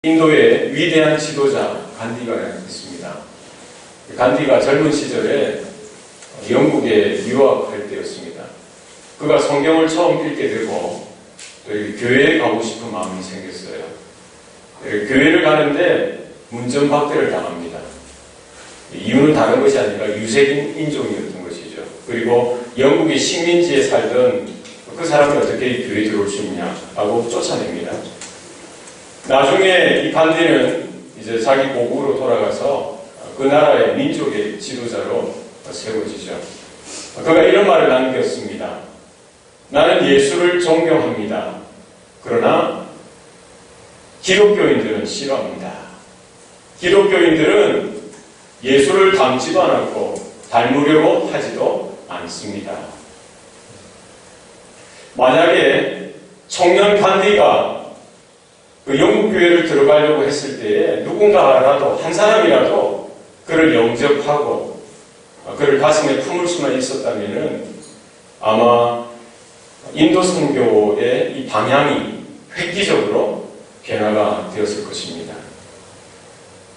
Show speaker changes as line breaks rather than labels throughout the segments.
인도의 위대한 지도자 간디가 있습니다. 간디가 젊은 시절에 영국에 유학할 때였습니다. 그가 성경을 처음 읽게 되고 또 교회에 가고 싶은 마음이 생겼어요. 교회를 가는데 문전박대를 당합니다. 이유는 다른 것이 아니라 유색인 인종이었던 것이죠. 그리고 영국의 식민지에 살던 그 사람이 어떻게 교회에 들어올 수 있냐 하고 쫓아냅니다. 나중에 이 간디는 이제 자기 고국으로 돌아가서 그 나라의 민족의 지도자로 세워지죠. 그가 이런 말을 남겼습니다. 나는 예수를 존경합니다. 그러나 기독교인들은 싫어합니다. 기독교인들은 예수를 닮지도 않았고 닮으려고 하지도 않습니다. 만약에 청년 간디가 그 영국 교회를 들어가려고 했을 때에 누군가라도 한 사람이라도 그를 영접하고 그를 가슴에 품을 수만 있었다면은 아마 인도 선교의 이 방향이 획기적으로 변화가 되었을 것입니다.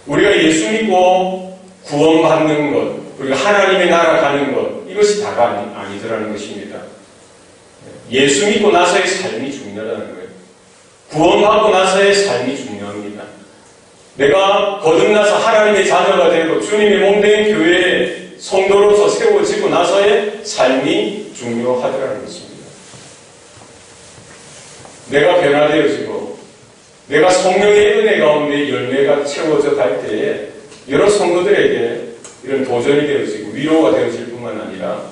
우리가 예수 믿고 구원받는 것, 그리고 하나님의 나라 가는 것, 이것이 다가 아니더라는 것입니다. 예수 믿고 나서의 삶이 중요하다는 거예요. 구원받고 나서의 삶이 중요합니다. 내가 거듭나서 하나님의 자녀가 되고 주님의 몸된 교회의 성도로서 세워지고 나서의 삶이 중요하더라는 것입니다. 내가 변화되어지고 내가 성령의 은혜 가운데 열매가 채워져 갈 때에 여러 성도들에게 이런 도전이 되어지고 위로가 되어질 뿐만 아니라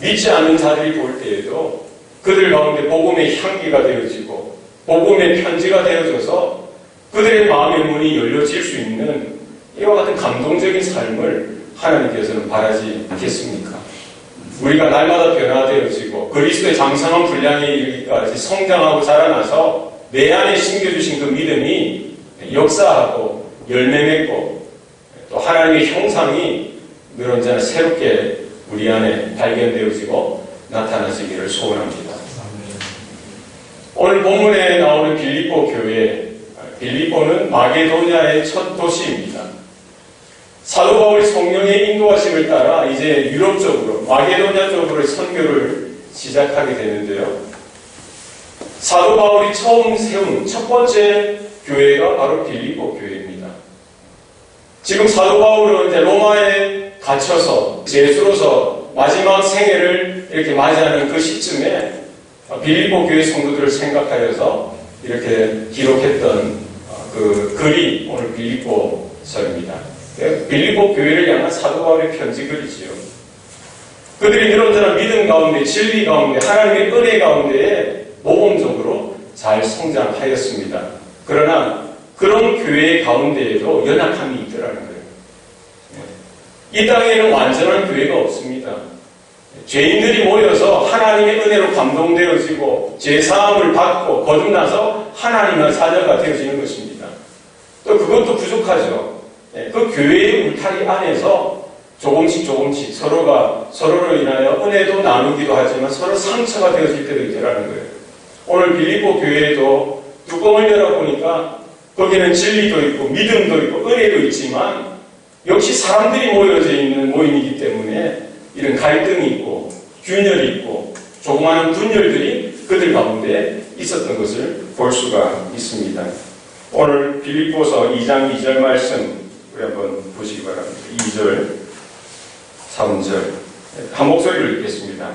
믿지 않는 자들이 볼 때에도 그들 가운데 복음의 향기가 되어지고 복음의 편지가 되어져서 그들의 마음의 문이 열려질 수 있는 이와 같은 감동적인 삶을 하나님께서는 바라지 않겠습니까? 우리가 날마다 변화되어지고 그리스도의 장성한 분량에 이르기까지 성장하고 자라나서 내 안에 심겨주신 그 믿음이 역사하고 열매 맺고 또 하나님의 형상이 늘 언제나 새롭게 우리 안에 발견되어지고 나타나시기를 소원합니다. 오늘 본문에 나오는 빌립보 교회, 빌립보는 마게도냐의 첫 도시입니다. 사도 바울이 성령의 인도하심을 따라 이제 유럽 쪽으로, 마게도냐 쪽으로 선교를 시작하게 되는데요. 사도 바울이 처음 세운 첫 번째 교회가 바로 빌립보 교회입니다. 지금 사도 바울은 이제 로마에 갇혀서 제수로서 마지막 생애를 이렇게 맞이하는 그 시점에 빌립보 교회 성도들을 생각하여서 이렇게 기록했던 그 글이 오늘 빌립보서입니다. 빌립보 교회를 향한 사도 바울의 편지글이지요. 그들이 이런저런 믿음 가운데, 진리 가운데, 하나님의 은혜 가운데에 모범적으로 잘 성장하였습니다. 그러나 그런 교회 가운데에도 연약함이 있더라는 거예요. 이 땅에는 완전한 교회가 없습니다. 죄인들이 모여서 하나님의 은혜로 감동되어지고 죄사함을 받고 거듭나서 하나님의 자녀가 되어지는 것입니다. 또 그것도 부족하죠. 그 교회의 울타리 안에서 조금씩 서로가 서로로 인하여 은혜도 나누기도 하지만 서로 상처가 되어질 때도 있더라는 거예요. 오늘 빌립보 교회에도 뚜껑을 열어보니까 거기는 진리도 있고 믿음도 있고 은혜도 있지만 역시 사람들이 모여져 있는 모임이기 때문에 이런 갈등이 있고 균열이 있고 조그마한 분열들이 그들 가운데 있었던 것을 볼 수가 있습니다. 오늘 빌립보서 2장 2절 말씀 우리 한번 보시기 바랍니다. 2절, 3절 한 목소리를 읽겠습니다.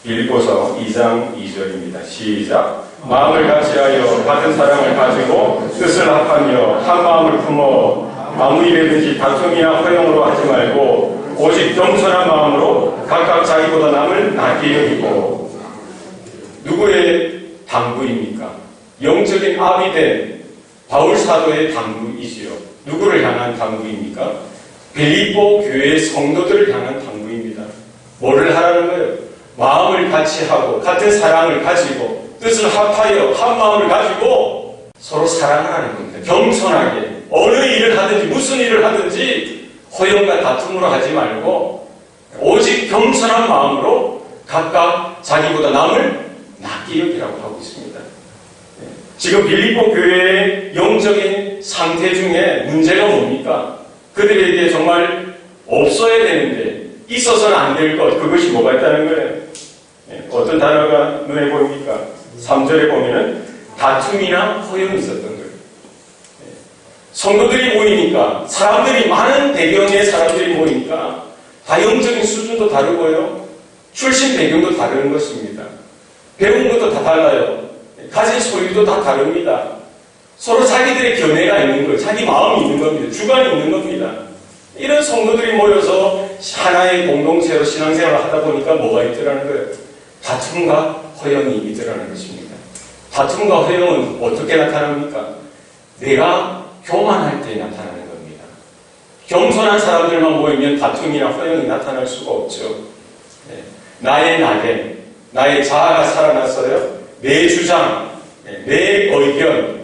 빌립보서 2장 2절입니다. 시작. 마음을 같이하여 같은 사랑을 가지고 뜻을 합하며 한 마음을 품어 아무 일에든지 다툼이나 허용으로 하지 말고 오직 겸손한 마음으로 각각 자기보다 남을 낮게 여기고. 누구의 당부입니까? 영적인 압이 된 바울 사도의 당부이지요. 누구를 향한 당부입니까? 빌립보 교회의 성도들을 향한 당부입니다. 뭐를 하라는 거예요? 마음을 같이 하고 같은 사랑을 가지고 뜻을 합하여 한 마음을 가지고 서로 사랑하는 겁니다. 겸손하게 어느 일을 하든지 무슨 일을 하든지 허용과 다툼으로 하지 말고 오직 겸손한 마음으로 각각 자기보다 남을 낮게 여기라고 하고 있습니다. 지금 빌립보 교회의 영적인 상태 중에 문제가 뭡니까? 그들에게 정말 없어야 되는데 있어서는 안 될 것, 그것이 뭐가 있다는 거예요? 어떤 단어가 눈에 보입니까? 3절에 보면은 다툼이나 허용이 있었던 거예요. 성도들이 모이니까, 사람들이, 많은 배경의 사람들이 모이니까 다 영적인 수준도 다르고요, 출신 배경도 다른 것입니다. 배운 것도 다 달라요. 가진 소유도 다 다릅니다. 서로 자기들의 견해가 있는 거예요. 자기 마음이 있는 겁니다. 주관이 있는 겁니다. 이런 성도들이 모여서 하나의 공동체로 신앙생활을 하다 보니까 뭐가 있더라는 거예요? 다툼과 허영이 있더라는 것입니다. 다툼과 허영은 어떻게 나타납니까? 내가 교만할 때 나타나는 겁니다. 겸손한 사람들만 모이면 다툼이나 허영이 나타날 수가 없죠. 나의 나됨, 나의 자아가 살아났어요. 내 주장, 내 의견,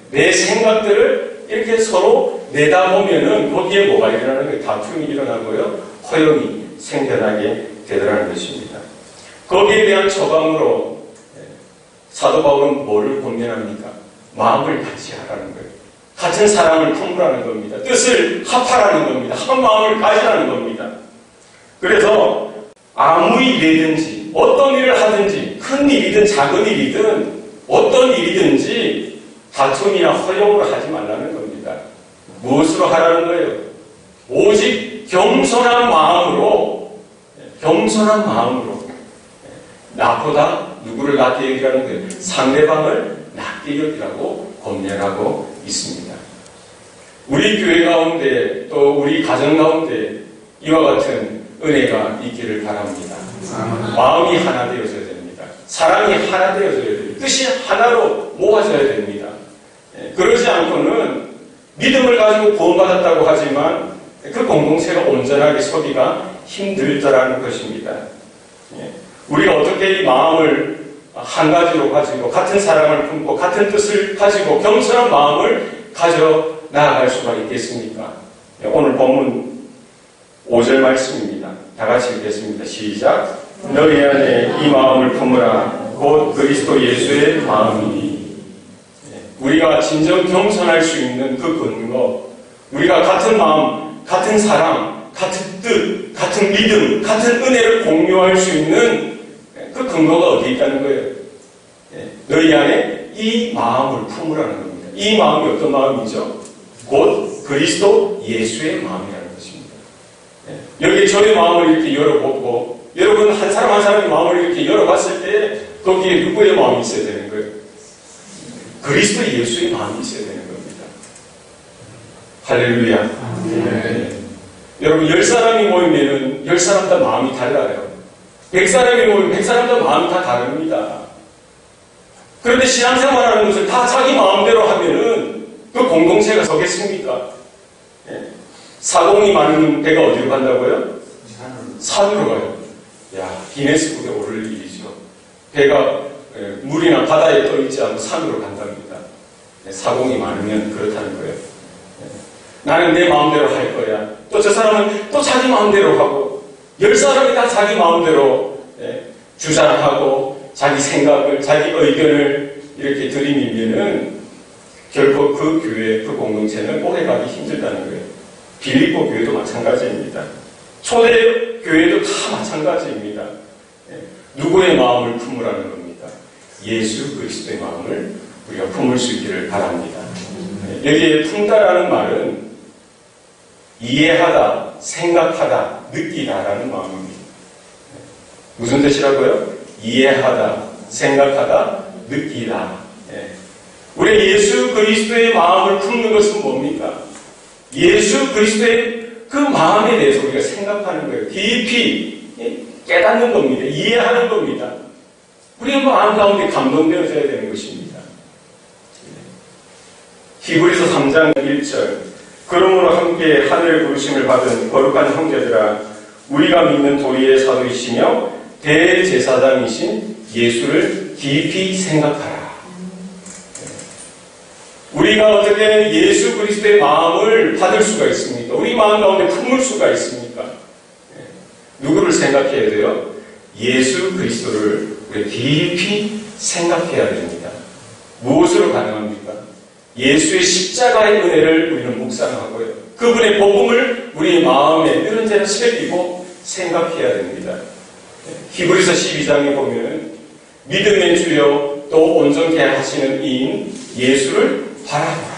내 생각들을 이렇게 서로 내다보면은 거기에 뭐가 일어나는 거예요? 다툼이 일어나고요, 허영이 생겨나게 되더라는 것입니다. 거기에 대한 처방으로 사도 바울은 뭐를 권면합니까? 마음을 같이 하라는 거예요. 같은 사랑을 품으라는 겁니다. 뜻을 합하라는 겁니다. 한 마음을 가지라는 겁니다. 그래서 아무 일이든지, 어떤 일을 하든지, 큰 일이든 작은 일이든 어떤 일이든지 다툼이나 허용으로 하지 말라는 겁니다. 무엇으로 하라는 거예요? 오직 겸손한 마음으로 나보다 누구를 낮게 여기라는 거예요? 상대방을 낮게 여기라고 권면하고 있습니다. 우리 교회 가운데, 또 우리 가정 가운데 이와 같은 은혜가 있기를 바랍니다. 마음이 하나 되어져야 됩니다. 사랑이 하나 되어져야 됩니다. 뜻이 하나로 모아져야 됩니다. 그러지 않고는 믿음을 가지고 구원받았다고 하지만 그 공동체가 온전하게 서기가 힘들다라는 것입니다. 우리가 어떻게 이 마음을 한 가지로 가지고 같은 사랑을 품고 같은 뜻을 가지고 겸손한 마음을 가져 나아갈 수가 있겠습니까? 오늘 본문 5절 말씀입니다. 다 같이 읽겠습니다. 시작. 너희 안에 이 마음을 품으라. 곧 그리스도 예수의 마음이니. 우리가 진정 겸손할 수 있는 그 근거, 우리가 같은 마음, 같은 사랑, 같은 뜻, 같은 믿음, 같은 은혜를 공유할 수 있는 그 근거가 어디에 있다는 거예요? 너희 안에 이 마음을 품으라는 겁니다. 이 마음이 어떤 마음이죠? 곧 그리스도 예수의 마음이라는 것입니다. 여기 저의 마음을 이렇게 열어보고, 여러분 한 사람 한 사람의 마음을 이렇게 열어봤을 때 거기에 누구의 마음이 있어야 되는 거예요? 그리스도 예수의 마음이 있어야 되는 겁니다. 할렐루야. 여러분 10사람이 모이면은 10사람 다 마음이 달라요. 100사람이 모이면 100사람 다 마음이 다 다릅니다. 그런데 신앙생활하는 것을 다 자기 마음대로 하면은 그 공동체가 서겠습니까? 사공이 많은 배가 어디로 간다고요? 산으로 가요. 야, 기네스북에 오를 일이죠. 배가 물이나 바다에 떠있지 않고 산으로 간답니다. 사공이 많으면 그렇다는 거예요. 나는 내 마음대로 할 거야. 또 저 사람은 또 자기 마음대로 하고, 10사람이 다 자기 마음대로 주장하고 자기 생각을, 자기 의견을 이렇게 들이밀면은 결코 그 교회, 그 공동체는 오래가기 힘들다는 거예요. 빌립보 교회도 마찬가지입니다. 초대 교회도 다 마찬가지입니다. 누구의 마음을 품으라는 겁니다. 예수 그리스도의 마음을 우리가 품을 수 있기를 바랍니다. 여기에 품다라는 말은 이해하다, 생각하다, 느끼다라는 마음입니다. 무슨 뜻이라고요? 이해하다, 생각하다, 느끼다. 우리 예수 그리스도의 마음을 품는 것은 뭡니까? 예수 그리스도의 그 마음에 대해서 우리가 생각하는 거예요. 깊이 깨닫는 겁니다. 이해하는 겁니다. 우리의 마음 가운데 감동되어져야 되는 것입니다. 히브리서 3장 1절. 그러므로 함께 하늘 부르심을 받은 거룩한 형제들아, 우리가 믿는 도리의 사도이시며 대제사장이신 예수를 깊이 생각하라. 우리가 어떻게 예수 그리스도의 마음을 받을 수가 있습니까? 우리 마음 가운데 품을 수가 있습니까? 누구를 생각해야 돼요? 예수 그리스도를 우리 깊이 생각해야 됩니다. 무엇으로 가능합니까? 예수의 십자가의 은혜를 우리는 묵상하고요. 그분의 복음을 우리 마음에 늘 언제나 새기고 생각해야 됩니다. 히브리서 12장에 보면 믿음의 주여 또 온전케 하시는 이인 예수를 바라보라.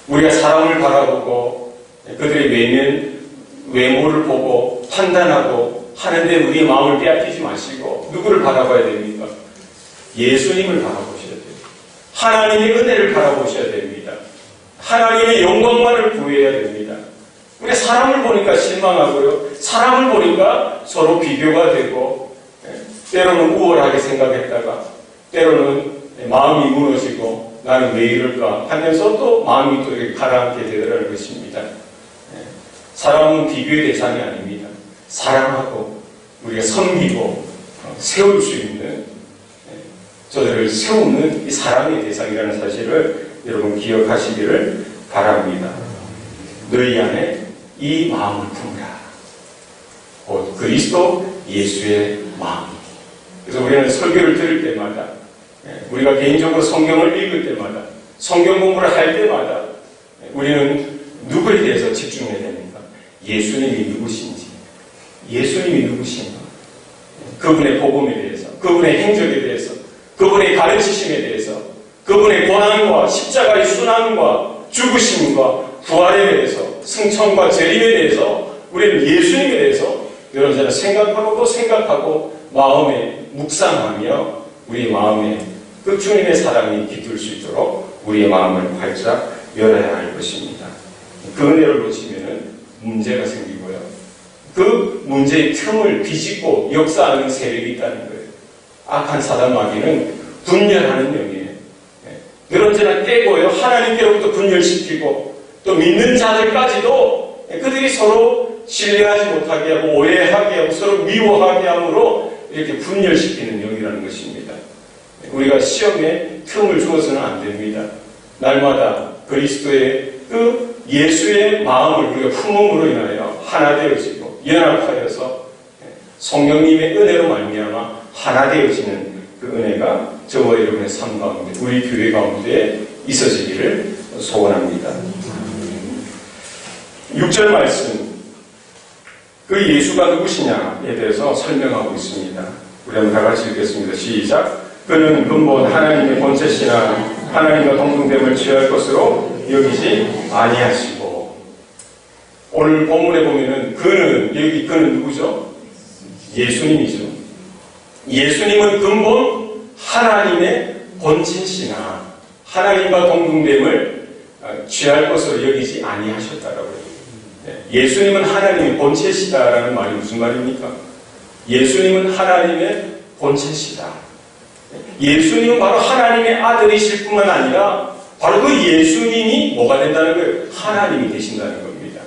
우리가 사람을 바라보고 그들의 외모를 보고 판단하고 하는데 우리의 마음을 빼앗기지 마시고 누구를 바라봐야 됩니까? 예수님을 바라보셔야 돼요. 하나님의 은혜를 바라보셔야 됩니다. 하나님의 영광만을 구해야 됩니다. 우리가 사람을 보니까 실망하고요. 사람을 보니까 서로 비교가 되고 때로는 우월하게 생각했다가 때로는 마음이 무너지고 나는 왜 이럴까 하면서 또 마음이 또 이렇게 가라앉게 되더라는 것입니다. 사람은 비교의 대상이 아닙니다. 사랑하고 우리가 섬기고 세울 수 있는 저들을 세우는 이 사랑의 대상이라는 사실을 여러분 기억하시기를 바랍니다. 너희 안에 이 마음을 품으라. 곧 그리스도 예수의 마음. 그래서 우리는 설교를 들을 때마다 우리가 개인적으로 성경을 읽을 때마다 성경 공부를 할 때마다 우리는 누구에 대해서 집중해야 됩니까? 예수님이 누구신지, 예수님이 누구신가, 그분의 복음에 대해서, 그분의 행적에 대해서, 그분의 가르치심에 대해서, 그분의 고난과 십자가의 순환과 죽으심과 부활에 대해서, 승천과 재림에 대해서 우리는 예수님에 대해서 여러분들 생각하고 또 생각하고 마음에 묵상하며 우리 마음에 그 주님의 사랑이 깃들 수 있도록 우리의 마음을 활짝 열어야 할 것입니다. 그 은혜를 놓치면 문제가 생기고요. 그 문제의 틈을 비집고 역사하는 세력이 있다는 거예요. 악한 사단 마귀는 분열하는 영이에요. 늘 언제나 깨고요. 하나님께로부터 분열시키고 또 믿는 자들까지도 그들이 서로 신뢰하지 못하게 하고 오해하게 하고 서로 미워하게 함으로 이렇게 분열시키는 영이라는 것입니다. 우리가 시험에 틈을 주어서는 안 됩니다. 날마다 그리스도의 그 예수의 마음을 우리가 품음으로 인하여 하나 되어지고 연합하여서 성령님의 은혜로 말미암아 하나 되어지는 그 은혜가 저와 여러분의 삶 가운데 우리 교회 가운데 있어지기를 소원합니다. 6절 말씀 그 예수가 누구시냐에 대해서 설명하고 있습니다. 우리 한번 다 같이 읽겠습니다. 시작. 그는 근본 하나님의 본체시나 하나님과 동등됨을 취할 것으로 여기지 아니하시고. 오늘 본문에 보면은 그는 누구죠? 예수님이죠. 예수님은 근본 하나님의 본체시나 하나님과 동등됨을 취할 것으로 여기지 아니하셨다라고요. 예수님은 하나님의 본체시다라는 말이 무슨 말입니까? 예수님은 하나님의 본체시다. 예수님은 바로 하나님의 아들이실 뿐만 아니라 바로 그 예수님이 뭐가 된다는 거예요? 하나님이 되신다는 겁니다.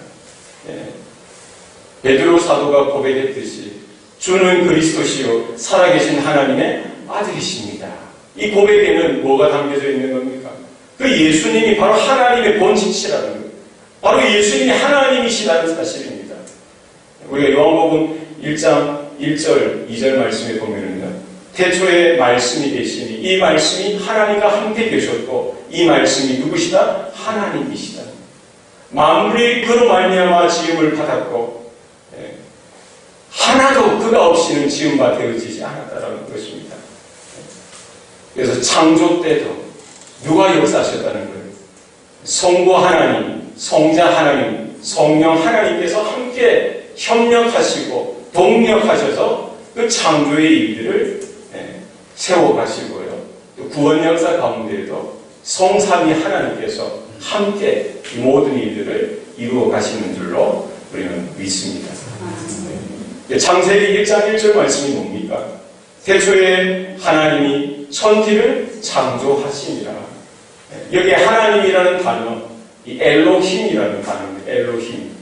베드로 사도가 고백했듯이 주는 그리스도시요 살아계신 하나님의 아들이십니다. 이 고백에는 뭐가 담겨져 있는 겁니까? 그 예수님이 바로 하나님의 본체시라는 거예요. 바로 예수님이 하나님이시라는 사실입니다. 우리가 요한복음 1장 1절 2절 말씀에 보면은요. 태초에 말씀이 계시니 이 말씀이 하나님과 함께 계셨고 이 말씀이 누구시다? 하나님이시다. 만물이 그로 말미암아 지음을 받았고 하나도 그가 없이는 지음바 되어지지 않았다라는 것입니다. 그래서 창조 때도 누가 역사하셨다는 거예요? 성부 하나님, 성자 하나님, 성령 하나님께서 함께 협력하시고 동력하셔서 그 창조의 일들을 세워가시고요. 또 구원 역사 가운데에도 성삼위 하나님께서 함께 이 모든 일들을 이루어 가시는 줄로 우리는 믿습니다. 창세기 1장 1절 말씀이 뭡니까? 태초에 하나님이 천지를 창조하시니라. 여기에 하나님이라는 단어, 이 엘로힘이라는 단어입니다. 엘로힘.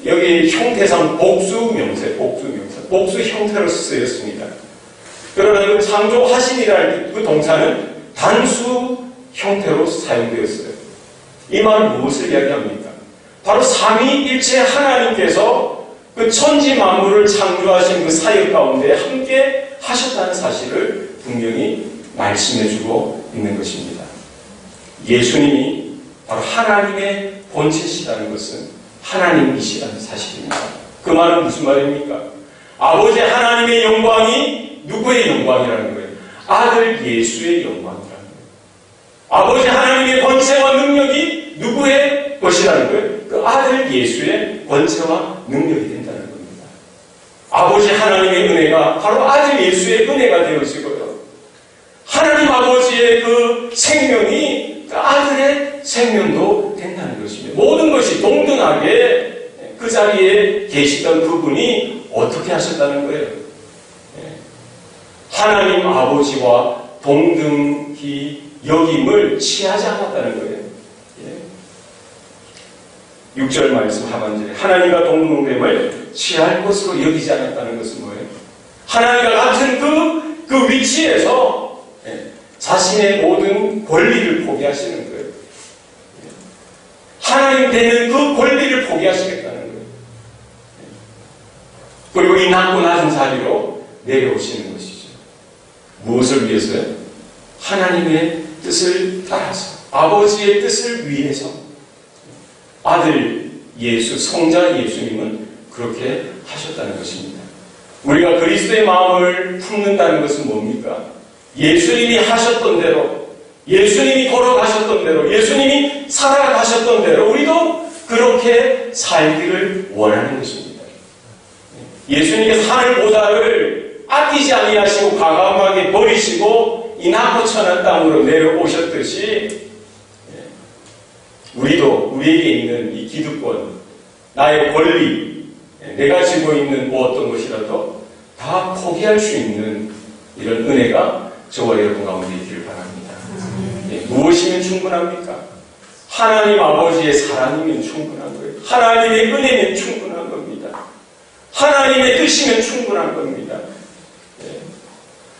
여기 형태상 복수 형태로 쓰였습니다. 그러나 그 창조하시니라는 그 동사는 단수 형태로 사용되었어요. 이 말은 무엇을 이야기합니까? 바로 삼위일체 하나님께서 그 천지 만물을 창조하신 그 사역 가운데 함께 하셨다는 사실을 분명히 말씀해주고 있는 것입니다. 예수님이 바로 하나님의 본체시라는 것은 하나님이시라는 사실입니다. 그 말은 무슨 말입니까? 아버지 하나님의 영광이 누구의 영광이라는 거예요? 아들 예수의 영광이라는 거예요. 아버지 하나님의 본체와 능력이 누구의 것이라는 거예요? 그 아들 예수의 본체와 능력이 된다는 겁니다. 아버지 하나님의 은혜가 바로 아들 예수의 은혜가 되어지고요. 하나님 아버지의 그 생명이 그 아들의 생명도 된다는 것입니다. 모든 것이 동등하게 그 자리에 계시던 그분이 어떻게 하셨다는 거예요? 하나님 아버지와 동등히 여김을 취하지 않았다는 거예요. 6절 말씀 하반절에 하나님과 동등됨을 취할 것으로 여기지 않았다는 것은 뭐예요? 하나님과 같은 그 위치에서 자신의 모든 권리를 포기하시는 거예요. 하나님 되는 그 권리를 포기하시겠다는 거예요. 그리고 이 낮고 낮은 자리로 내려오시는 것이죠. 무엇을 위해서요? 하나님의 뜻을 따라서, 아버지의 뜻을 위해서 아들 예수, 성자 예수님은 그렇게 하셨다는 것입니다. 우리가 그리스도의 마음을 품는다는 것은 뭡니까? 예수님이 하셨던 대로, 예수님이 걸어가셨던 대로, 예수님이 살아가셨던 대로 우리도 그렇게 살기를 원하는 것입니다. 예수님께서 하늘 보좌를 아끼지 아니하시고 과감하게 버리시고 이 낮고 천한 땅으로 내려오셨듯이 우리도 우리에게 있는 이 기득권, 나의 권리, 내가 지고 있는 어떤 것이라도 다 포기할 수 있는 이런 은혜가 저와 여러분 가운데 있기를 바랍니다. 무엇이면 충분합니까? 하나님 아버지의 사랑이면 충분한 거예요. 하나님의 은혜면 충분한 겁니다. 하나님의 뜻이면 충분한 겁니다.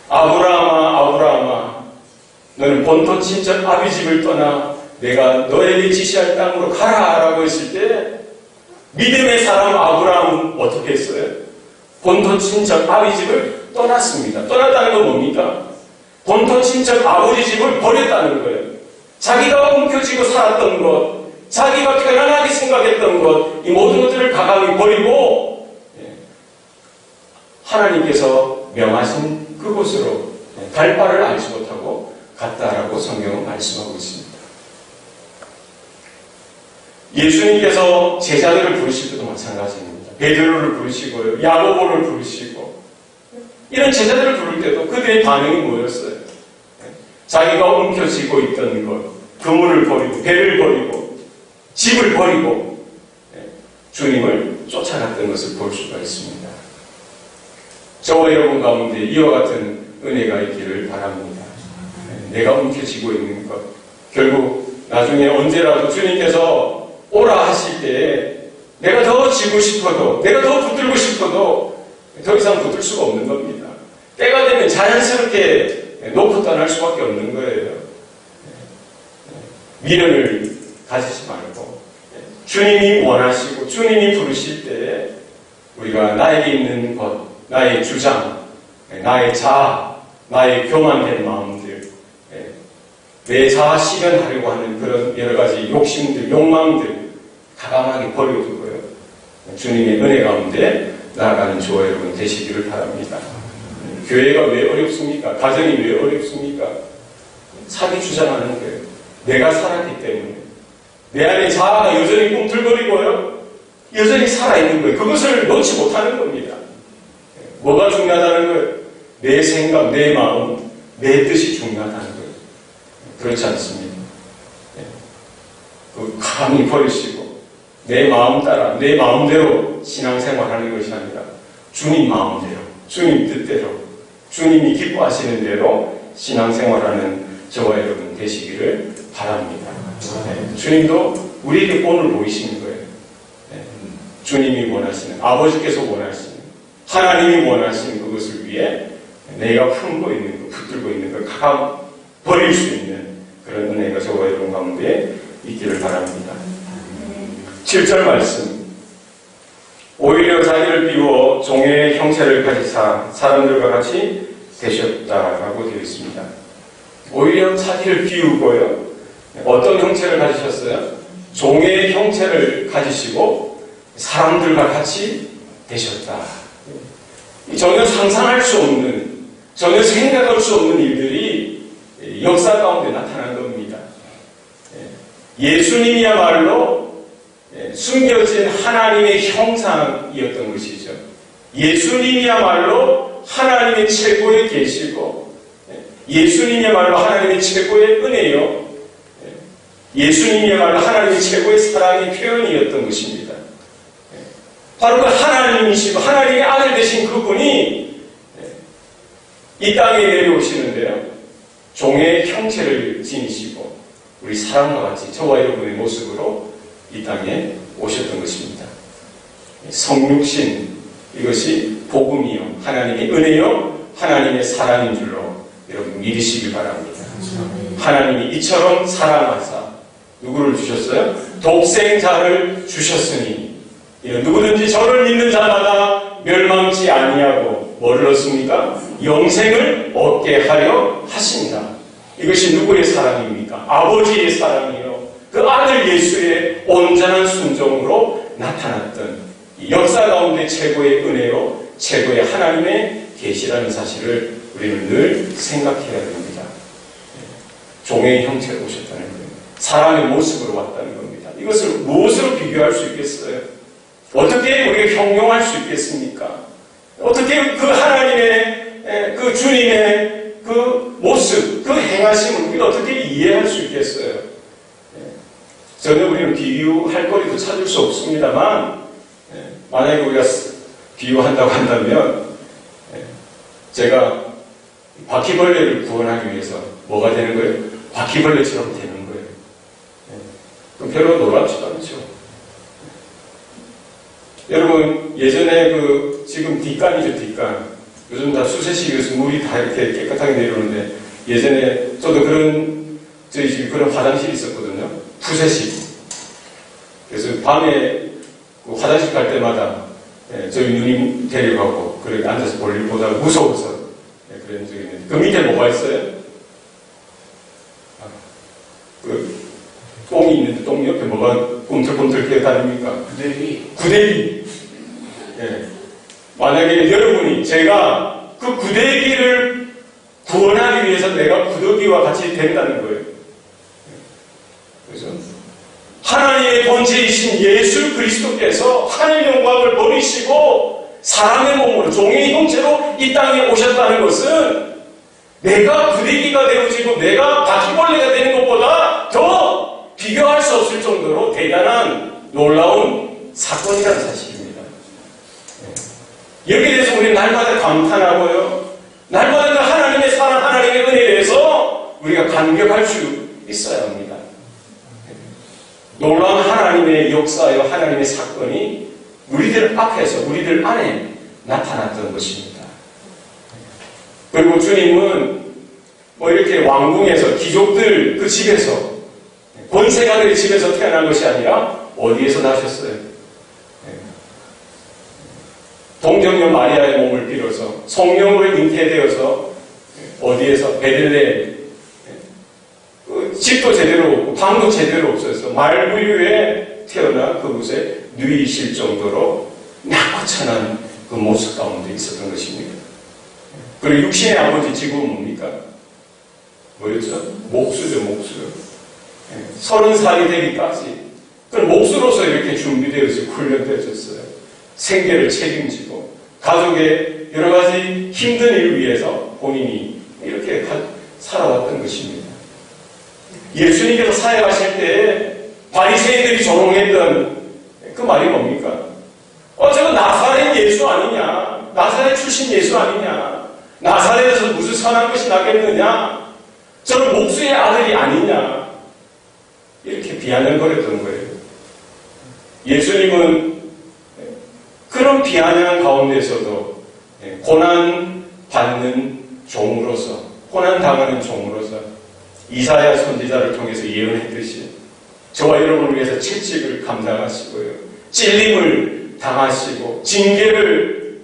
아브라함아, 너는 본토 친척 아비 집을 떠나 내가 너에게 지시할 땅으로 가라라고 했을 때 믿음의 사람 아브라함은 어떻게 했어요? 본토 친척 아비 집을 떠났습니다. 떠났다는 건 뭡니까? 본토 친척 아버지 집을 버렸다는 거예요. 자기가 움켜쥐고 살았던 것, 자기가 편안하게 생각했던 것, 이 모든 것들을 가감히 버리고 하나님께서 명하신 그곳으로 갈 바를 알지 못하고 갔다라고 성경은 말씀하고 있습니다. 예수님께서 제자들을 부르실 때도 마찬가지입니다. 베드로를 부르시고요, 야고보를 부르시고 이런 제자들을 부를 때도 그들의 반응이 뭐였어요? 자기가 움켜쥐고 있던 것, 그물을 버리고 배를 버리고 집을 버리고 주님을 쫓아갔던 것을 볼 수가 있습니다. 저와 여러분 가운데 이와 같은 은혜가 있기를 바랍니다. 내가 움켜쥐고 있는 것, 결국 나중에 언제라도 주님께서 오라 하실 때 내가 더 지고 싶어도, 내가 더 붙들고 싶어도 더 이상 붙들 수가 없는 겁니다. 때가 되면 자연스럽게 놓고 떠날 수밖에 없는 거예요. 미련을 가지지 말고 주님이 원하시고 주님이 부르실 때 우리가 나에게 있는 것, 나의 주장, 나의 자아, 나의 교만된 마음들, 내 자아 실현하려고 하는 그런 여러 가지 욕심들, 욕망들 가감하게 버려두고요. 주님의 은혜 가운데 나아가는 저와 여러분 되시기를 바랍니다. 교회가 왜 어렵습니까? 가정이 왜 어렵습니까? 자기 주장하는 거예요. 내가 살았기 때문에. 내 안에 자아가 여전히 꿈틀거리고요. 여전히 살아있는 거예요. 그것을 놓지 못하는 겁니다. 뭐가 중요하다는 거예요? 내 생각, 내 마음, 내 뜻이 중요하다는 거예요. 그렇지 않습니다. 감히 버리시고 내 마음 따라, 내 마음대로 신앙생활하는 것이 아니라 주님 마음대로, 주님 뜻대로, 주님이 기뻐하시는 대로 신앙생활하는 저와 여러분 되시기를 바랍니다. 주님도 우리에게 본을 보이시는 거예요. 주님이 원하시는, 아버지께서 원하시는, 하나님이 원하시는 그것을 위해 내가 품고 있는 것, 붙들고 있는 걸 가감 버릴 수 있는 그런 은혜가 저와 여러분 가운데 있기를 바랍니다. 7절 말씀. 오히려 자기를 비워 종의 형체를 가지사 사람들과 같이 되셨다라고 되어 있습니다. 오히려 자기를 비우고요. 어떤 형체를 가지셨어요? 종의 형체를 가지시고 사람들과 같이 되셨다. 전혀 상상할 수 없는, 전혀 생각할 수 없는 일들이 역사 가운데 나타난 겁니다. 예수님이야말로 숨겨진 하나님의 형상이었던 것이죠. 예수님이야말로 하나님의 최고의 계시고, 예수님이야말로 하나님의 최고의 은혜요, 예수님이야말로 하나님의 최고의 사랑의 표현이었던 것입니다. 바로 그 하나님이시고 하나님의 아들 되신 그분이 이 땅에 내려오시는데요, 종의 형체를 지니시고 우리 사람과 같이 저와 여러분의 모습으로 이 땅에 오셨던 것입니다. 성육신, 이것이 복음이요, 하나님의 은혜요, 하나님의 사랑인 줄로 여러분 믿으시길 바랍니다. 하나님이 이처럼 사랑하사 누구를 주셨어요? 독생자를 주셨으니 누구든지 저를 믿는 자마다 멸망치 아니하고 뭐를 얻습니까? 영생을 얻게 하려 하십니다. 이것이 누구의 사랑입니까? 아버지의 사랑이요, 그 아들 예수의 온전한 순종으로 나타났던 이 역사 가운데 최고의 은혜로 최고의 하나님의 계시라는 사실을 우리는 늘 생각해야 됩니다. 종의 형체로 오셨다는 거예요. 사람의 모습으로 왔다는 겁니다. 이것을 무엇으로 비교할 수 있겠어요? 어떻게 우리가 형용할 수 있겠습니까? 어떻게 그 하나님의, 그 주님의 그 모습, 그 행하심을 우리가 어떻게 이해할 수 있겠어요? 전혀 우리는 비유할 거리도 찾을 수 없습니다만, 만약에 우리가 비유한다고 한다면, 제가 바퀴벌레를 구원하기 위해서 뭐가 되는 거예요? 바퀴벌레처럼 되는 거예요. 그럼 별로 놀랍지도 않죠. 여러분, 예전에 지금 뒷간이죠, 뒷간. 요즘 다 수세식이어서 물이 다 이렇게 깨끗하게 내려오는데, 예전에 저도 저희 집에 그런 화장실이 있었거든요. 푸세식. 그래서 밤에 화장실 갈 때마다 저희 누님 데려가고, 그렇게 앉아서 볼일 보다가 무서워서 그런 적이 있는데, 그 밑에 뭐가 있어요? 똥이 있는데 똥 옆에 뭐가 꿈틀꿈틀 기어다닙니까? 구데기. 만약에 여러분이, 제가 그 구데기를 구원하기 위해서 내가 구더기와 같이 된다는 거예요. 그래서 하나님의 본체이신 예수 그리스도께서 하늘 영광을 버리시고 사람의 몸으로, 종의 형체로 이 땅에 오셨다는 것은 내가 구데기가 되어지고 내가 바퀴벌레가 되는 것보다 더 비교할 수 없을 정도로 대단한 놀라운 사건이라는 사실입니다. 여기에 대해서 우리는 날마다 감탄하고요, 날마다 그 하나님의 사랑, 하나님의 은혜에 대해서 우리가 감격할 수 있어야 합니다. 놀라운 하나님의 역사요, 하나님의 사건이 우리들 앞에서, 우리들 안에 나타났던 것입니다. 그리고 주님은 이렇게 왕궁에서, 귀족들 그 집에서, 권세가들의 집에서 태어난 것이 아니라 어디에서 나셨어요? 동정녀 마리아의 몸을 빌어서 성령으로 잉태되어서 어디에서? 베들레헴. 집도 제대로 없고 방도 제대로 없어서 말구유에 태어나 그곳에 누이실 정도로 낙고천한 그 모습 가운데 있었던 것입니다. 그리고 육신의 아버지 지금은 뭡니까? 뭐였죠? 목수죠, 목수. 30살이 되기까지 그 목수로서 이렇게 준비되어서 훈련되어졌어요. 생계를 책임지고 가족의 여러 가지 힘든 일을 위해서 본인이 이렇게 살아왔던 것입니다. 예수님께서 사역하실 때 바리새인들이 조롱했던 그 말이 뭡니까? 저거 나사렛 예수 아니냐? 나사렛 출신 예수 아니냐? 나사렛에서 무슨 선한 것이 나겠느냐? 저는 목수의 아들이 아니냐? 이렇게 비아냥 거렸던 거예요. 예수님은 그런 비아냥 가운데서도 고난받는 종으로서, 고난당하는 종으로서 이사야 선지자를 통해서 예언했듯이 저와 여러분을 위해서 채찍을 감당하시고요, 찔림을 당하시고 징계를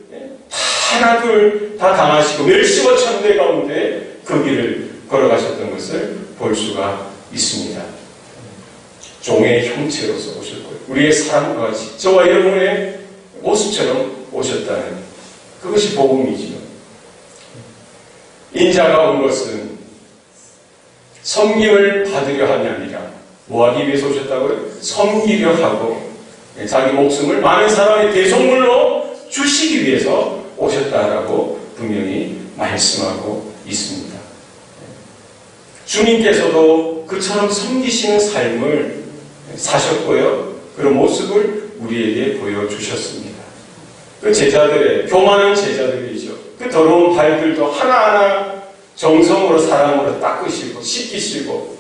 하나둘 다 당하시고 멸시와 천대 가운데 그 길을 걸어가셨던 것을 볼 수가 있습니다. 종의 형체로서 오셨고요. 우리의 사람과 같이 저와 여러분의 모습처럼 오셨다는 그것이 복음이지요. 인자가 온 것은 섬김을 받으려 함이 아니라 뭐 하기 위해서 오셨다고요? 섬기려 하고 자기 목숨을 많은 사람의 대속물로 주시기 위해서 오셨다라고 분명히 말씀하고 있습니다. 주님께서도 그처럼 섬기시는 삶을 사셨고요. 그런 모습을 우리에게 보여주셨습니다. 그 제자들의, 교만한 제자들이죠. 그 더러운 발들도 하나하나 정성으로 사랑으로 닦으시고 씻기시고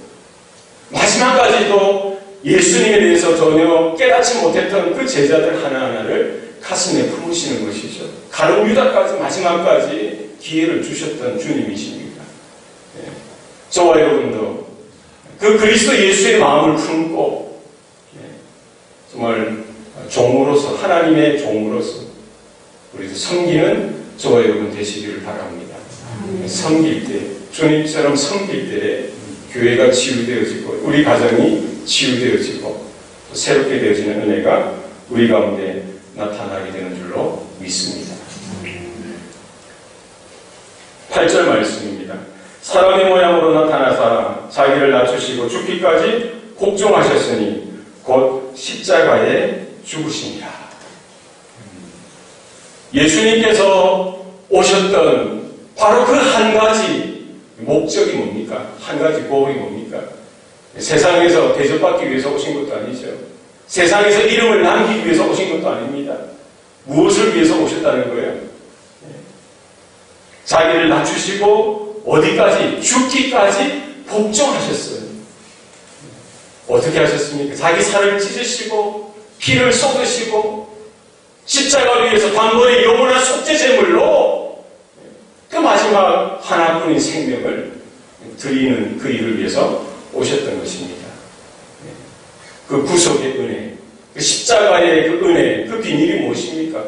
마지막까지도 예수님에 대해서 전혀 깨닫지 못했던 그 제자들 하나하나를 가슴에 품으시는 것이죠. 가룟 유다까지 마지막까지 기회를 주셨던 주님이십니다. 저와 여러분도 그 그리스도 예수의 마음을 품고 정말 종으로서 하나님의 종으로서 우리도 섬기는 저와 여러분 되시기를 바랍니다. 섬길 때 주님처럼 섬길 때 교회가 치유되어지고 우리 가정이 치유되어지고 또 새롭게 되어지는 은혜가 우리 가운데 나타나게 되는 줄로 믿습니다. 8절 말씀입니다. 사람의 모양으로 나타나사 자기를 낮추시고 죽기까지 복종하셨으니 곧 십자가에 죽으시니라. 예수님께서 오셨던 바로 그 한 가지 목적이 뭡니까? 한 가지 고백이 뭡니까? 세상에서 대접받기 위해서 오신 것도 아니죠. 세상에서 이름을 남기기 위해서 오신 것도 아닙니다. 무엇을 위해서 오셨다는 거예요? 자기를 낮추시고 어디까지? 죽기까지 복종하셨어요. 어떻게 하셨습니까? 자기 살을 찢으시고 피를 쏟으시고 십자가 위에서 단번에 영원한 속죄제물로 그 마지막 하나뿐인 생명을 드리는 그 일을 위해서 오셨던 것입니다. 그 구속의 은혜, 그 십자가의 그 은혜, 그 비밀이 무엇입니까?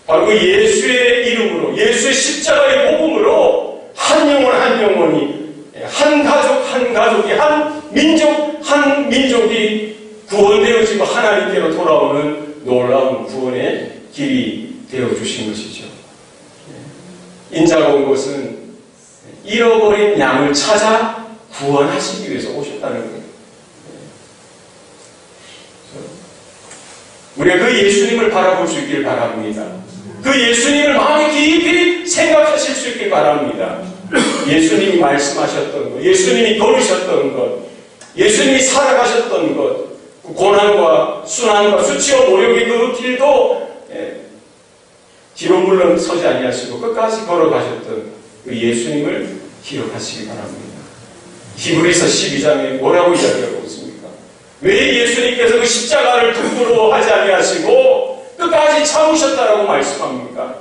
바로 그 예수의 이름으로, 예수의 십자가의 복음으로 한 영혼 한 영혼이, 한 가족 한 가족이, 한 민족이 구원되어지고 하나님께로 돌아오는 놀라운 구원의 길이 되어주신 것이죠. 인자가 온 것은 잃어버린 양을 찾아 구원하시기 위해서 오셨다는 거예요. 우리가 그 예수님을 바라볼 수 있길 바랍니다. 그 예수님을 마음에 깊이 생각하실 수 있길 바랍니다. 예수님이 말씀하셨던 것, 예수님이 걸으셨던 것, 예수님이 살아가셨던 것, 고난과 순환과 수치와 모욕의 그 길도 뒤로 물러서지 아니하시고 끝까지 걸어가셨던 그 예수님을 기억하시기 바랍니다. 히브리서 12장에 뭐라고 이야기하고 있습니까? 왜 예수님께서 그 십자가를 부끄러워하지 아니하시고 끝까지 참으셨다라고 말씀합니까?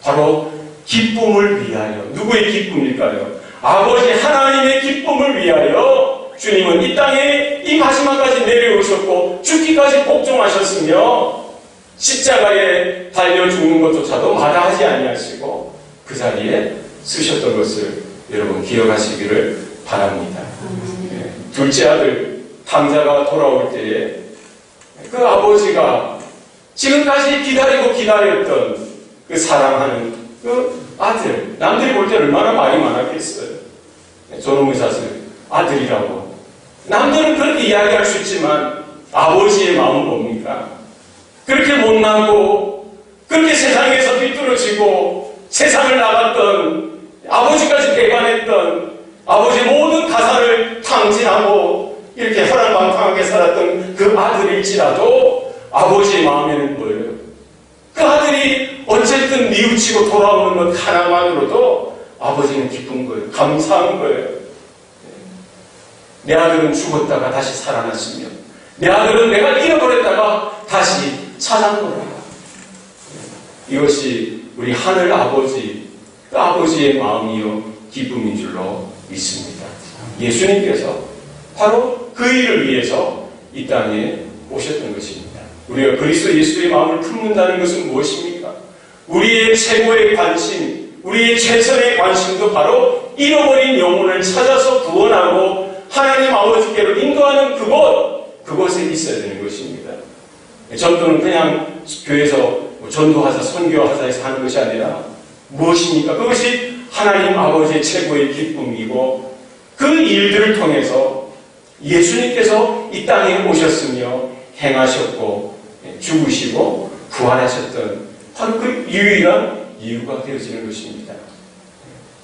바로 기쁨을 위하여. 누구의 기쁨일까요? 아버지 하나님의 기쁨을 위하여 주님은 이 땅에 이 마지막까지 내려오셨고 죽기까지 복종하셨으며 십자가에 달려 죽는 것조차도 마다하지 아니하시고 그 자리에 쓰셨던 것을 여러분 기억하시기를 바랍니다. 둘째 아들 탕자가 돌아올 때에 그 아버지가 지금까지 기다리고 기다렸던 그 사랑하는 그 아들, 남들이 볼 때 얼마나 말이 많았겠어요. 저놈의 자식 아들이라고 남들은 그렇게 이야기할 수 있지만 아버지의 마음은 뭡니까? 그렇게 못나고 그렇게 세상에서 삐뚤어지고 세상을 나갔던 아버지까지 배반했던 아버지의 모든 가사를 탕진하고 이렇게 혈안방탕하게 살았던 그 아들일지라도 아버지의 마음에는 뭐예요? 그 아들이 어쨌든 뉘우치고 돌아오는 것 하나만으로도 아버지는 기쁜 거예요. 감사한 거예요. 내 아들은 죽었다가 다시 살아났으며 내 아들은 내가 잃어버렸다가 다시 찾아보라. 이것이 우리 하늘 아버지, 그 아버지의 마음이요 기쁨인 줄로 믿습니다. 예수님께서 바로 그 일을 위해서 이 땅에 오셨던 것입니다. 우리가 그리스도 예수의 마음을 품는다는 것은 무엇입니까? 우리의 최고의 관심, 우리의 최선의 관심도 바로 잃어버린 영혼을 찾아서 구원하고 하나님 아버지께로 인도하는 그곳에 있어야 되는 것입니다. 전도는 그냥 교회에서 전도하자, 선교하자 해서 하는 것이 아니라 무엇입니까? 그것이 하나님 아버지의 최고의 기쁨이고 그 일들을 통해서 예수님께서 이 땅에 오셨으며 행하셨고 죽으시고 부활하셨던 바로 그 유일한 이유가 되어지는 것입니다.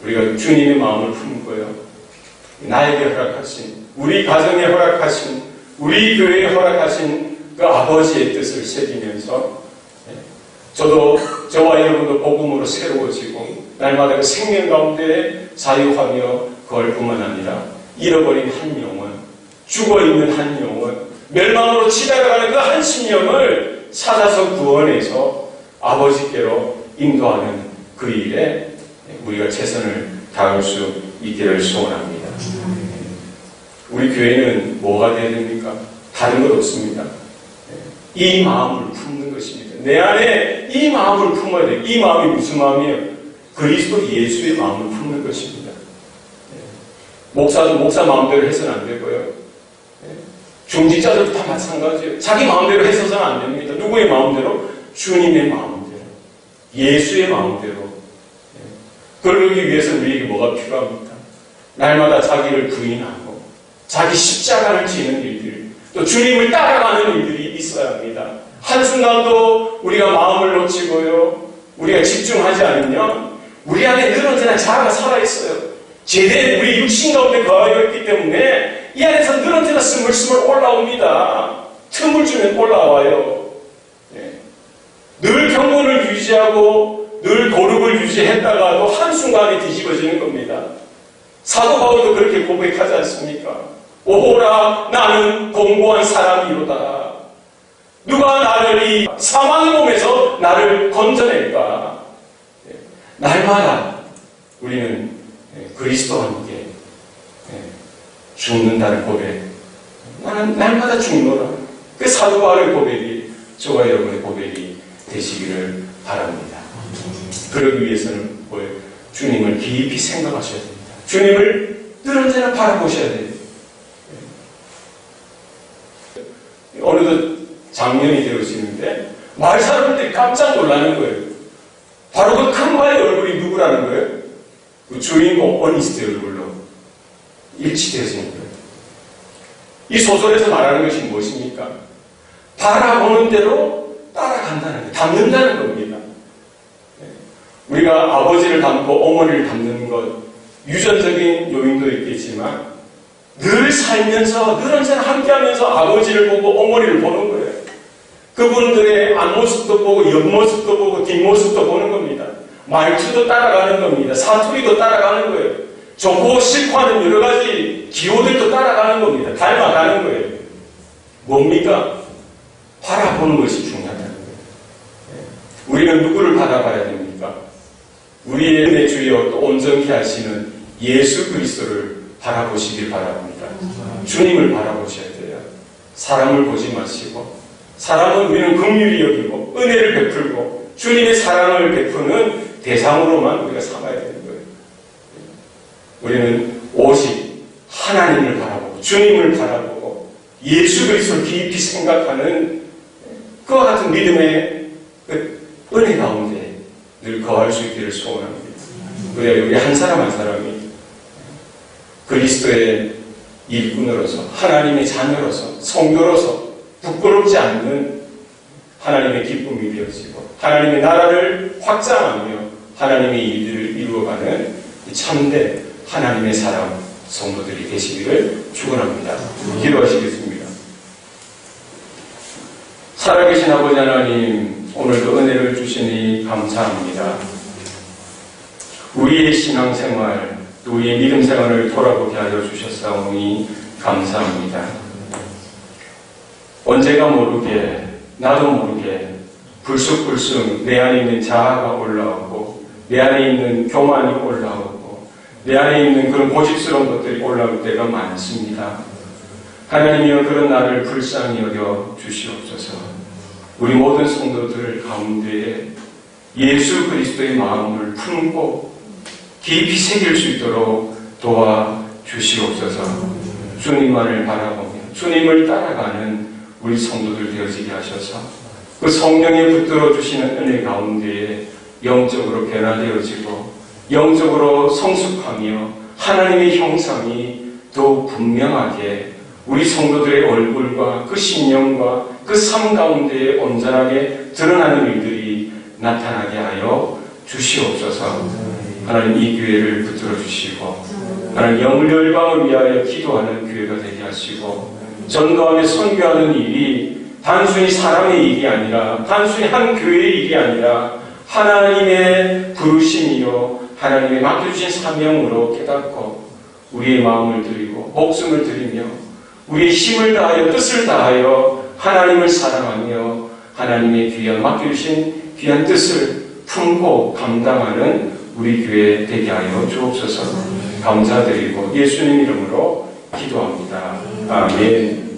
우리가 주님의 마음을 품고요. 나에게 허락하신, 우리 가정에 허락하신, 우리 교회에 허락하신 그 아버지의 뜻을 새기면서 저도 저와 여러분도 복음으로 새로워지고 날마다 그 생명 가운데 자유하며 그걸 뿐만 아니라 잃어버린 한 영혼, 죽어있는 한 영혼, 멸망으로 치달아가는 그 한 심령을 찾아서 구원해서 아버지께로 인도하는 그 일에 우리가 최선을 다할 수 있기를 소원합니다. 우리 교회는 뭐가 되어야 됩니까? 다른 것 없습니다. 이 마음을 품는 것입니다. 내 안에 이 마음을 품어야 돼요. 이 마음이 무슨 마음이에요? 그리스도 예수의 마음을 품는 것입니다. 목사도 목사 마음대로 해서는 안 되고요. 중직자들도 다 마찬가지예요. 자기 마음대로 해서는 안 됩니다. 누구의 마음대로? 주님의 마음대로. 예수의 마음대로. 그러기 위해서 우리에게 뭐가 필요합니까? 날마다 자기를 부인하고 자기 십자가를 지는 일들, 또 주님을 따라가는 일들이 있어야 합니다. 한순간도 우리가 마음을 놓치고요, 우리가 집중하지 않으면 우리 안에 늘 언제나 자아가 살아있어요. 제대로 우리 육신 가운데 거하여 있기 때문에 이 안에서 늘 언제나 스물스물 올라옵니다. 틈을 주면 올라와요. 늘 경건을 유지하고 늘 거룩을 유지했다가도 한순간에 뒤집어지는 겁니다. 사도 바울도 그렇게 고백하지 않습니까? 오호라 나는 공고한 사람이로다. 누가 나를 이 사망의 몸에서 나를 건져낼까? 날마다 우리는 그리스도와 함께 죽는다는 고백. 나는 날마다 죽노라. 그 사도 바울의 고백이 저와 여러분의 고백이 되시기를 바랍니다. 그러기 위해서는 뭐예요? 주님을 깊이 생각하셔야 됩니다. 주님을 늘 언제나 바라보셔야 돼요. 어느덧 작년이 되어지는데 마을 사람들이 깜짝 놀라는 거예요. 바로 그 큰바의 얼굴이 누구라는 거예요? 그 주인공 어니스트 얼굴로 일치되어지는 거예요. 이 소설에서 말하는 것이 무엇입니까? 바라보는 대로 따라간다는 거예요. 닮는다는 겁니다. 우리가 아버지를 닮고 어머니를 닮는 것, 유전적인 요인도 있겠지만 늘 살면서 늘 언제나 함께하면서 아버지를 보고 어머니를 보는 거예요. 그분들의 앞모습도 보고 옆모습도 보고 뒷모습도 보는 겁니다. 말투도 따라가는 겁니다. 사투리도 따라가는 거예요. 좋고 싫고 하는 여러 가지 기호들도 따라가는 겁니다. 닮아가는 거예요. 뭡니까? 바라보는 것이 중요하다는 거예요. 우리는 누구를 바라봐야 됩니까? 우리의 은혜 주여 또 온전케 하시는 예수 그리스도를 바라보시길 바랍니다. 주님을 바라보셔야 돼요. 사람을 보지 마시고, 사람은 우리는 긍휼히 여기고 은혜를 베풀고 주님의 사랑을 베푸는 대상으로만 우리가 삼아야 되는 거예요. 우리는 오직 하나님을 바라보고 주님을 바라보고 예수 그리스도를 깊이 생각하는 그와 같은 믿음의 그 은혜 가운데 늘 거할 수 있기를 소원합니다. 그래야 우리 한 사람 한 사람이 그리스도의 일꾼으로서 하나님의 자녀로서 성도로서 부끄럽지 않는 하나님의 기쁨이 되어지고 하나님의 나라를 확장하며 하나님의 일들을 이루어가는 참된 하나님의 사람 성도들이 되시기를 축원합니다. 기도하시겠습니다. 살아계신 아버지 하나님, 오늘도 은혜를 주시니 감사합니다. 우리의 신앙생활, 또 우리의 믿음생활을 돌아보게 하여 주셨사오니 감사합니다. 언제가 모르게, 나도 모르게 불쑥불쑥 내 안에 있는 자아가 올라오고 내 안에 있는 교만이 올라오고 내 안에 있는 그런 고집스러운 것들이 올라올 때가 많습니다. 하나님이여, 그런 나를 불쌍히 여겨 주시옵소서. 우리 모든 성도들 가운데에 예수 그리스도의 마음을 품고 깊이 새길 수 있도록 도와주시옵소서. 주님만을 바라보며 주님을 따라가는 우리 성도들 되어지게 하셔서 그 성령에 붙들어 주시는 은혜 가운데에 영적으로 변화되어지고 영적으로 성숙하며 하나님의 형상이 더욱 분명하게 우리 성도들의 얼굴과 그 심령과 그 삶 가운데에 온전하게 드러나는 일들이 나타나게 하여 주시옵소서. 하나님 이 교회를 붙들어 주시고 하나님 영을 열방을 위하여 기도하는 교회가 되게 하시고 전도하며 선교하는 일이 단순히 사람의 일이 아니라 단순히 한 교회의 일이 아니라 하나님의 부르심이요 하나님의 맡겨주신 사명으로 깨닫고 우리의 마음을 드리고 목숨을 드리며 우리의 힘을 다하여 뜻을 다하여 하나님을 사랑하며 하나님의 귀한 맡겨주신 귀한 뜻을 품고 감당하는 우리 교회 되게 하여 주옵소서. 감사드리고 예수님 이름으로 기도합니다. 아멘.